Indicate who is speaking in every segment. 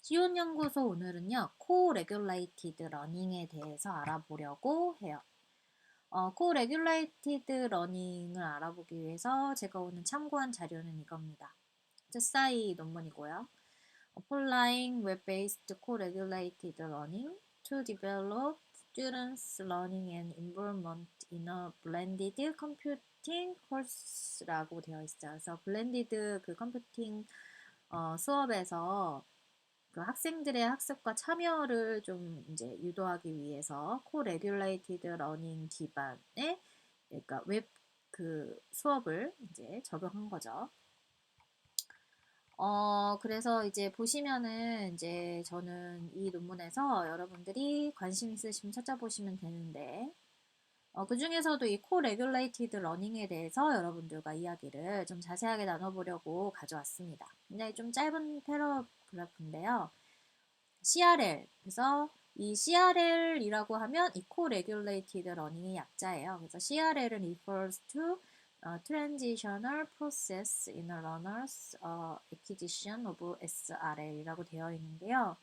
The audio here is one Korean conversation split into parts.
Speaker 1: 지온연구소 오늘은요, Co-regulated learning에 대해서 알아보려고 해요. Co-regulated learning을 알아보기 위해서 제가 오늘 참고한 자료는 이겁니다. 제사이 논문이고요. Applying Web-based Co-regulated Learning to Develop Students' Learning and Involvement in a Blended Computing Course라고 되어 있어요. 그래서 블렌디드 그 컴퓨팅 수업에서 그 학생들의 학습과 참여를 좀 이제 유도하기 위해서 co-regulated learning 기반의 그러니까 웹 그 수업을 이제 적용한 거죠. 그래서 이제 보시면은 이제 저는 이 논문에서 여러분들이 관심 있으시면 찾아보시면 되는데 그 중에서도 이 co-regulated learning에 대해서 여러분들과 이야기를 좀 자세하게 나눠보려고 가져왔습니다. 굉장히 좀 짧은 패러그래프인데요. CRL. 그래서 이 CRL이라고 하면 Eco Regulated Learning의 약자예요. 그래서 CRL은 refers to Transitional Process in a Learner's Acquisition of SRL이라고 되어 있는데요.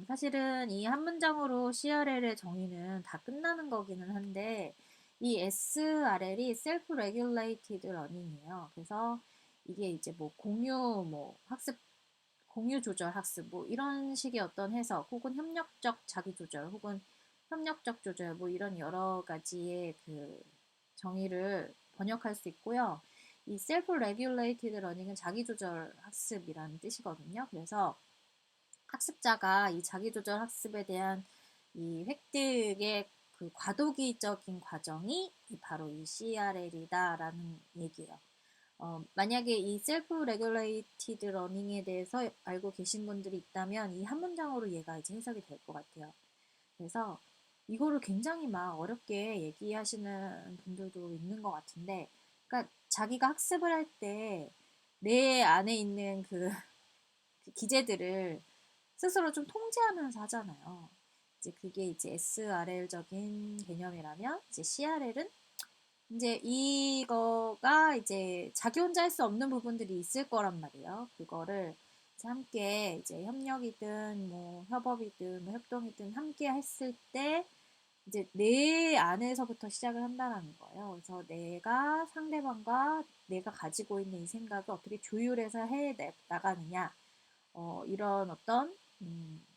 Speaker 1: 사실은 이 한 문장으로 CRL의 정의는 다 끝나는 거기는 한데 이 SRL이 Self-Regulated Learning이에요. 그래서 이게 이제 뭐 학습 공유 조절 학습 뭐 이런 식의 어떤 해석 혹은 협력적 자기 조절 혹은 협력적 조절 뭐 이런 여러 가지의 그 정의를 번역할 수 있고요. 이 셀프 레귤레이티드 러닝은 자기 조절 학습이라는 뜻이거든요. 그래서 학습자가 이 자기 조절 학습에 대한 이 획득의 그 과도기적인 과정이 바로 이 CRL이다라는 얘기예요. 만약에 이 셀프 레귤레이티드 러닝에 대해서 알고 계신 분들이 있다면 이 한 문장으로 얘가 이제 해석이 될 것 같아요. 그래서 이거를 굉장히 막 어렵게 얘기하시는 분들도 있는 것 같은데, 그러니까 자기가 학습을 할 때 내 안에 있는 그 기제들을 스스로 좀 통제하면서 하잖아요. 이제 그게 이제 SRL적인 개념이라면 이제 CRL은 이제 이거가 이제 자기 혼자 할 수 없는 부분들이 있을 거란 말이에요. 그거를 이제 함께 이제 협력이든 뭐 협업이든 뭐 협동이든 함께 했을 때 이제 내 안에서부터 시작을 한다는 거예요. 그래서 내가 상대방과 내가 가지고 있는 이 생각을 어떻게 조율해서 해 나가느냐, 이런 어떤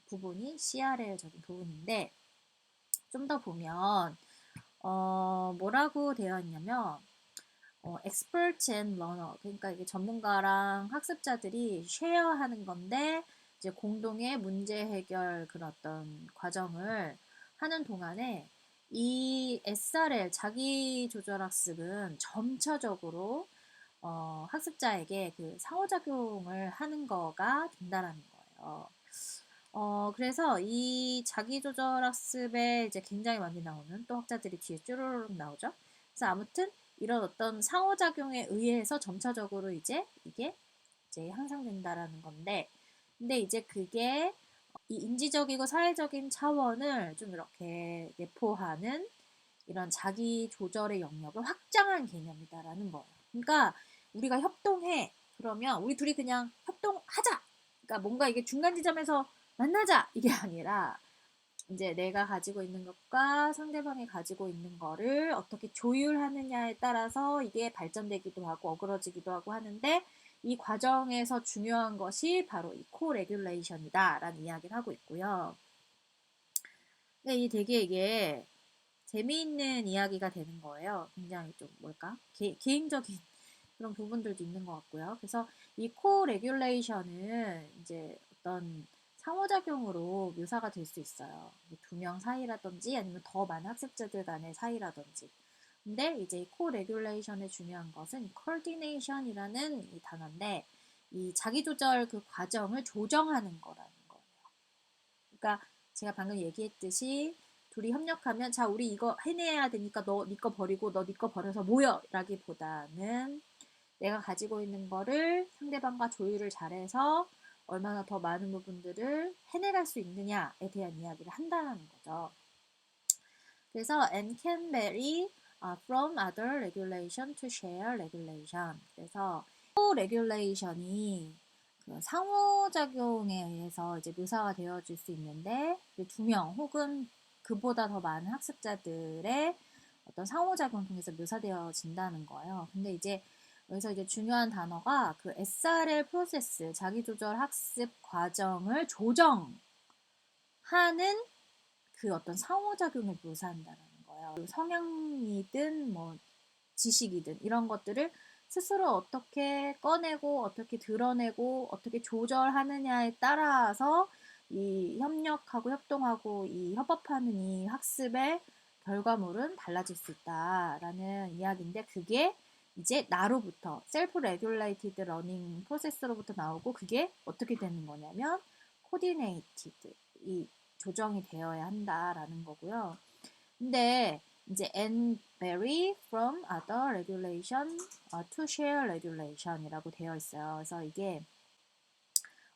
Speaker 1: 부분이 CRL적인 부분인데 좀 더 보면 뭐라고 되어 있냐면 experts and learner 그러니까 이게 전문가랑 학습자들이 쉐어하는 건데 이제 공동의 문제 해결 그런 어떤 과정을 하는 동안에 이 SRL 자기 조절 학습은 점차적으로 학습자에게 그 상호작용을 하는 거가 된다라는 거예요. 그래서 이 자기조절 학습에 이제 굉장히 많이 나오는 또 학자들이 뒤에 쭈루룩 나오죠. 그래서 아무튼 이런 어떤 상호작용에 의해서 점차적으로 이제 이게 이제 향상된다라는 건데, 근데 이제 그게 이 인지적이고 사회적인 차원을 좀 이렇게 내포하는 이런 자기 조절의 영역을 확장한 개념이다라는 거예요. 그러니까 우리가 협동해. 그러면 우리 둘이 그냥 협동하자. 그러니까 뭔가 이게 중간 지점에서 만나자. 이게 아니라 이제 내가 가지고 있는 것과 상대방이 가지고 있는 거를 어떻게 조율하느냐에 따라서 이게 발전되기도 하고 어그러지기도 하고 하는데 이 과정에서 중요한 것이 바로 이 코레귤레이션이다라는 이야기를 하고 있고요. 근데 이 되게 이게 재미있는 이야기가 되는 거예요. 굉장히 좀 뭘까? 개인적인 그런 부분들도 있는 것 같고요. 그래서 이 코레귤레이션은 이제 어떤 상호작용으로 묘사가 될 수 있어요. 두 명 사이라든지 아니면 더 많은 학습자들 간의 사이라든지. 근데 이제 이 코레귤레이션의 중요한 것은 coordination이라는 이 단어인데 이 자기조절 그 과정을 조정하는 거라는 거예요. 그러니까 제가 방금 얘기했듯이 둘이 협력하면 자 우리 이거 해내야 되니까 너 네 거 버리고 너 네 거 버려서 모여 라기보다는 내가 가지고 있는 거를 상대방과 조율을 잘해서 얼마나 더 많은 부분들을 해내갈 수 있느냐에 대한 이야기를 한다는 거죠. 그래서 and can vary from other regulation to share regulation. 그래서 regulation이 그 상호작용에 의해서 이제 묘사가 되어질 수 있는데, 두 명 혹은 그보다 더 많은 학습자들의 어떤 상호작용을 통해서 묘사되어진다는 거예요. 근데 이제 여기서 이제 중요한 단어가 그 SRL 프로세스, 자기조절 학습 과정을 조정하는 그 어떤 상호작용을 묘사한다는 거예요. 성향이든 뭐 지식이든 이런 것들을 스스로 어떻게 꺼내고 어떻게 드러내고 어떻게 조절하느냐에 따라서 이 협력하고 협동하고 이 협업하는 이 학습의 결과물은 달라질 수 있다라는 이야기인데, 그게 이제 나로부터 셀프 레귤레이티드 러닝 프로세스로부터 나오고, 그게 어떻게 되는 거냐면 코디네이티드, 이 조정이 되어야 한다라는 거고요. 근데 이제 and vary from other regulation to share regulation이라고 되어 있어요. 그래서 이게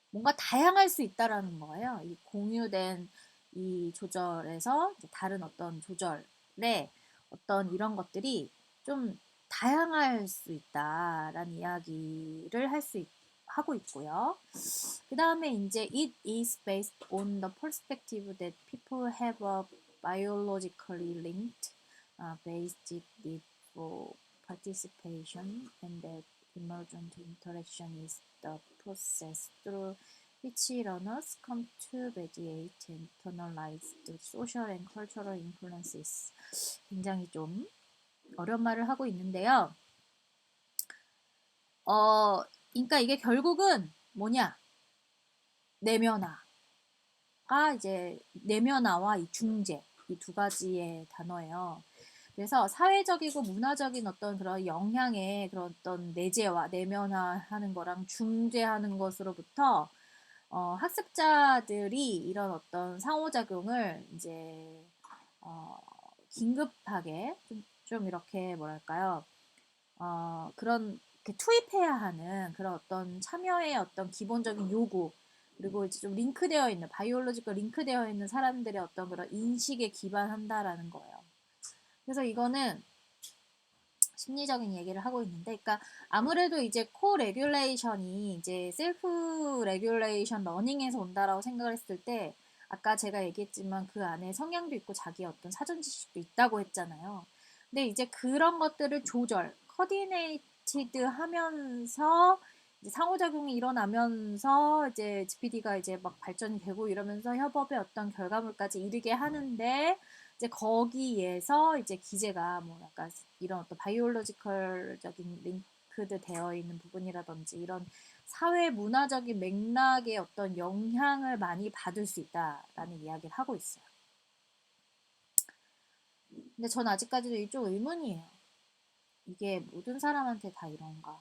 Speaker 1: 뭔가 다양할 수 있다라는 거예요. 이 공유된 이 조절에서 다른 어떤 조절의 어떤 이런 것들이 좀 다양할 수 있다라는 이야기를 하고 있고요. 그 다음에 이제 it is based on the perspective that people have a biologically linked basic need for participation, and that emergent interaction is the process through which learners come to mediate and internalize the social and cultural influences. 굉장히 좀 어려운 말을 하고 있는데요. 그러니까 이게 결국은 뭐냐? 내면화가 이제 내면화와 이 중재, 이 두 가지의 단어예요. 그래서 사회적이고 문화적인 어떤 그런 영향의 그런 어떤 내재화, 내면화하는 거랑 중재하는 것으로부터 학습자들이 이런 어떤 상호작용을 이제 긴급하게 좀 이렇게 뭐랄까요? 그런 투입해야 하는 그런 어떤 참여의 어떤 기본적인 요구, 그리고 이제 좀 링크되어 있는 바이올로지컬 링크되어 있는 사람들의 어떤 그런 인식에 기반한다라는 거예요. 그래서 이거는 심리적인 얘기를 하고 있는데, 그러니까 아무래도 이제 코 레귤레이션이 이제 셀프 레귤레이션 러닝에서 온다라고 생각을 했을 때, 아까 제가 얘기했지만 그 안에 성향도 있고 자기 어떤 사전 지식도 있다고 했잖아요. 근데 이제 그런 것들을 조절, 코디네이티드 하면서 이제 상호작용이 일어나면서 이제 GPD가 이제 막 발전이 되고 이러면서 협업의 어떤 결과물까지 이르게 하는데, 이제 거기에서 이제 기재가 뭐 약간 이런 어떤 바이올로지컬적인 링크드 되어 있는 부분이라든지 이런 사회 문화적인 맥락의 어떤 영향을 많이 받을 수 있다라는 이야기를 하고 있어요. 근데 전 아직까지도 좀 의문이에요. 이게 모든 사람한테 다 이런가?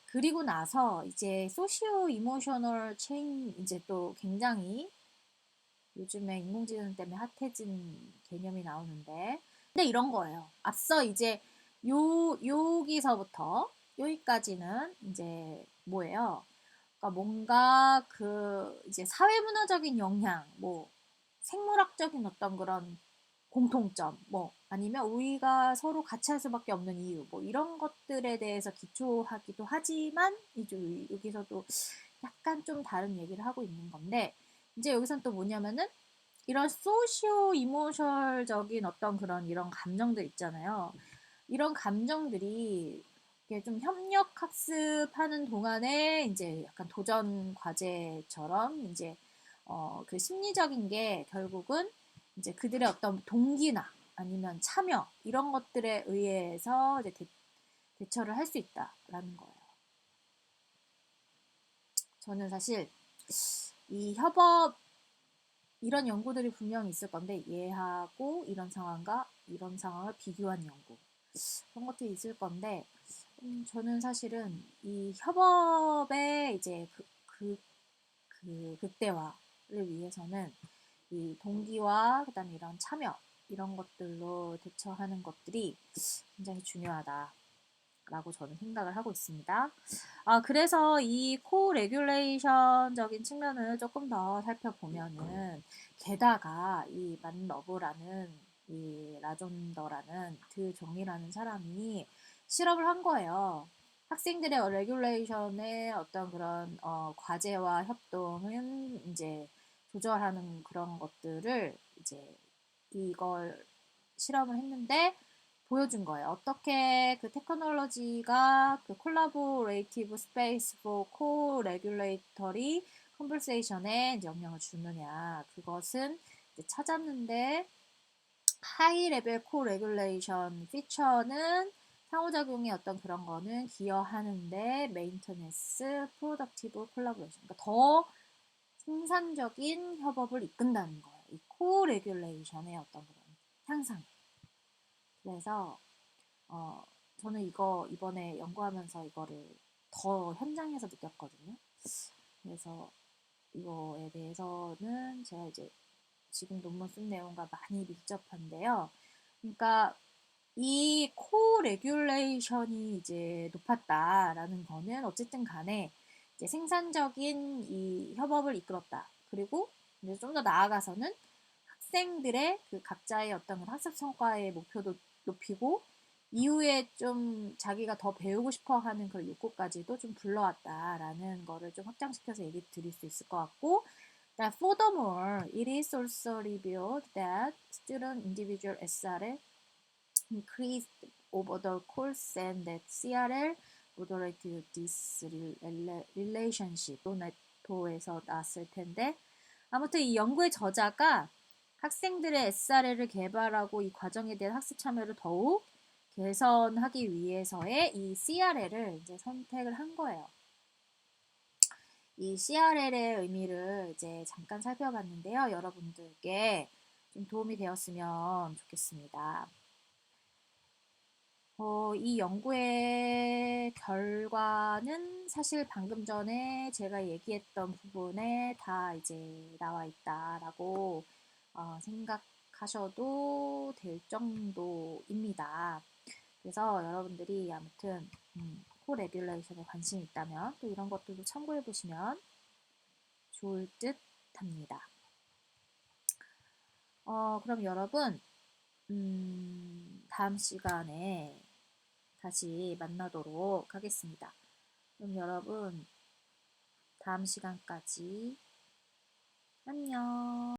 Speaker 1: 그리고 나서 이제 소시오 이모셔널 체인, 이제 또 굉장히 요즘에 인공지능 때문에 핫해진 개념이 나오는데, 근데 이런 거예요. 앞서 이제 여기서부터 여기까지는 이제 뭐예요? 그러니까 뭔가 그 이제 사회문화적인 영향, 뭐 생물학적인 어떤 그런 공통점, 뭐 아니면 우리가 서로 같이 할 수밖에 없는 이유, 뭐 이런 것들에 대해서 기초하기도 하지만 이제 여기서도 약간 좀 다른 얘기를 하고 있는 건데, 이제 여기선 또 뭐냐면은 이런 소시오 이모셜적인 어떤 그런 이런 감정들 있잖아요. 이런 감정들이 이렇게 좀 협력 학습하는 동안에 이제 약간 도전 과제처럼 이제 그 심리적인 게 결국은 이제 그들의 어떤 동기나 아니면 참여 이런 것들에 의해서 이제 대처를 할 수 있다라는 거예요. 저는 사실 이 협업 이런 연구들이 분명히 있을 건데, 얘하고 이런 상황과 이런 상황을 비교한 연구 그런 것들이 있을 건데, 저는 사실은 이 협업의 이제 그 극대화를 위해서는 이 동기와 그다음에 이런 참여 이런 것들로 대처하는 것들이 굉장히 중요하다라고 저는 생각을 하고 있습니다. 그래서 이 코레귤레이션적인 측면을 조금 더 살펴보면은, 게다가 이 만러브라는 이 라존더라는 드 종이라는 사람이 실험을 한 거예요. 학생들의 레귤레이션의 어떤 그런 과제와 협동은 이제 조절하는 그런 것들을 이제 이걸 실험을 했는데 보여준 거예요. 어떻게 그 테크놀로지가 그 콜라보레이티브 스페이스 포 코레귤레이터리 컨버세이션에 영향을 주느냐. 그것은 이제 찾았는데 하이 레벨 코레귤레이션 피처는 상호작용의 어떤 그런 거는 기여하는데 메인터넌스 프로덕티브 콜라보레이션 그러니까 더 생산적인 협업을 이끈다는 거예요. 이 코레귤레이션의 어떤 그런 향상. 그래서 저는 이거 이번에 연구하면서 이거를 더 현장에서 느꼈거든요. 그래서 이거에 대해서는 제가 이제 지금 논문 쓴 내용과 많이 밀접한데요. 그러니까 이 코레귤레이션이 이제 높았다라는 거는 어쨌든 간에 이제 생산적인 이 협업을 이끌었다. 그리고 이제 좀 더 나아가서는 학생들의 그 각자의 어떤 학습 성과의 목표도 높이고 이후에 좀 자기가 더 배우고 싶어 하는 그런 욕구까지도 좀 불러왔다라는 거를 좀 확장시켜서 얘기 드릴 수 있을 것 같고 that furthermore, it is also revealed that student individual SRL increased over the course and that CRL moderated this relationship. 네토에서 나왔을 텐데 아무튼 이 연구의 저자가 학생들의 SRL을 개발하고 이 과정에 대한 학습 참여를 더욱 개선하기 위해서의 이 CRL을 이제 선택을 한 거예요. 이 CRL의 의미를 이제 잠깐 살펴봤는데요. 여러분들께 좀 도움이 되었으면 좋겠습니다. 이 연구의 결과는 사실 방금 전에 제가 얘기했던 부분에 다 이제 나와 있다라고 생각하셔도 될 정도입니다. 그래서 여러분들이 아무튼 코레귤레이션에 관심이 있다면 또 이런 것들도 참고해 보시면 좋을 듯 합니다. 그럼 여러분 다음 시간에 다시 만나도록 하겠습니다. 그럼 여러분 다음 시간까지 안녕.